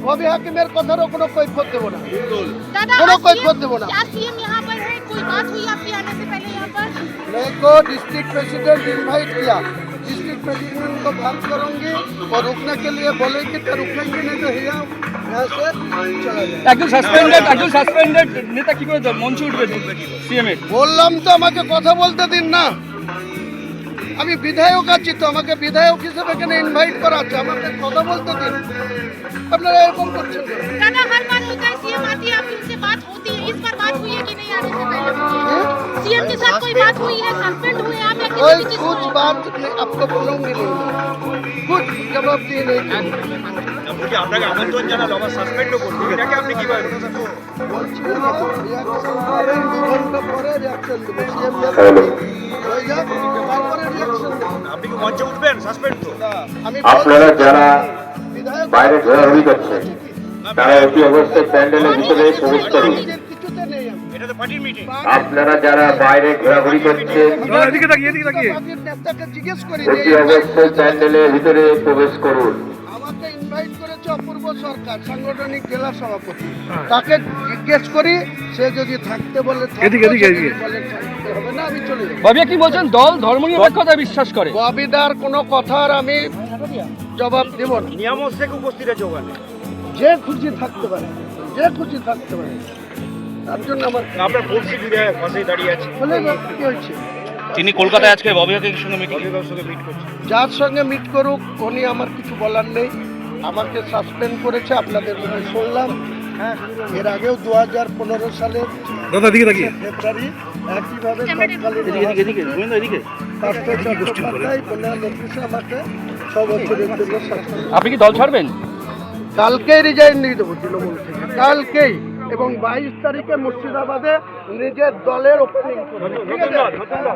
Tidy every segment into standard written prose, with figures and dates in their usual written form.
बॉबी हाकिमेर কথারও কোনো কৈফিয়ত দেব না, কোনো কৈফিয়ত দেব না। सीएम यहाँ पर है, कोई बात हुई आपकी आने से पहले यहाँ पर? मेरे को डिस्ट्रिक्ट प्रेसिडेंट इनवाइट किया, डिस्ट्रिक्ट प्रेसिडेंट को बात करूंगी और रुकने के लिए बोलेंगे तो रुकेंगे, नहीं तो यहाँ से चला जाए। একজন সাসপেন্ডেড নেতা কি করে মঞ্চে উঠবে সিএম এর? বললাম তো আমাকে কথা বলতে দিন না, আমি বিধায়ক আছি তো, আমাকে বিধায়ক হিসেবে এখানে ইনভাইট করা আছে, আমাকে কথা বলতে দিন। আপনারা এরকম করছেন दादा, हर बार होता है सीएम आती है, आपकी उनसे बात होती है, इस बार बात हुई है कि नहीं आने से पहले? सीएम के साथ कोई बात हुई है? सस्पेंड हुए आप या कोई किसी भी चीज कुछ को? बात नहीं, आपको बोलूंगी नहीं, कुछ जवाब दिए नहीं। বলছি আপনাকে আমন্ত্রণ জানালো, আবার সাসপেন্ডও করলো, এটাকে আপনি কি ভাবেন? বলছি না, রিয়াকশন করেন, 2 ঘন্টা পরে রিয়াকশন দেবো, সিএম হয়ে যাক, তারপরে রিয়াকশন দেবো। আপনি কি মঞ্চে উঠবেন? সাসপেন্ড তো আমি আপনারা যারা বিধায়ক বাইরে ঘোরাঘুরি করছেন তারা একটি অবস্থায় প্যান্ডেলের ভিতরে প্রবেশ করুন। কিছুতে নেই আমি। এটা তো পার্টির মিটিং। আপনারা যারা বাইরে ঘোরাঘুরি করছেন এদিকে তাকিয়ে পার্টির নেতাকে জিজ্ঞেস করি একটি অবস্থায় প্যান্ডেলের ভিতরে প্রবেশ করুন। আমাকে ইনভাইট করেছে অপূর্ব সরকার, সাংগঠনিক জেলা সভাপতি, তাকে জিজ্ঞেস করি, সে যদি থাকতে বলে থাকবো, এদিকে, এদিকে, যদি এদিকে। বলে থাকতে হবে না, আমি চলে যাবো। ববি কি বলছেন? দল ধর্মনিরপেক্ষতায় বিশ্বাস করে। ববিদার কোনো কথার আমি জবাব দেব না। নিয়ামক শেখ উপস্থিত আছে ওখানে। যে খুশি থাকতে পারে, যে খুশি থাকতে পারে, তার জন্য আমার আপনার বলছি বিধায়ক পাশেই দাঁড়িয়ে আছে, বলে কি হয়েছে। তিনি কলকাতায় আজকে ববি হাকিমের সঙ্গে মিটিং। ববিবাবুর সঙ্গে মিট করছে। যার সঙ্গে মিট করুক, উনি আমার কিছু বলার নেই। আমাকে সাসপেন্ড করেছে, আপনাদের মনে হয় শুনলাম। হ্যাঁ, এর আগেও 2015 সালের ফেব্রুয়ারি একইভাবে পাঁচটা চট্টোপাধ্যায় কোনো নোটিশে আমাকে 6 বছরের জন্য সাসপেন্ড। আপনি কি দল ছাড়বেন? কালকেই রিজাইন দিয়ে দেবো তৃণমূল থেকে, কালকেই। এবং 22 তারিখে মুর্শিদাবাদে নিজের দলের ওপেনিং করবে। ঠিক আছে,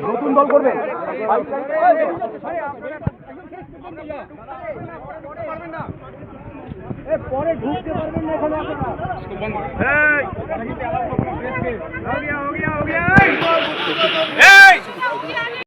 নতুন দল করবেন? পরে ঢুকতে পারবেন না এখানে আপনারা।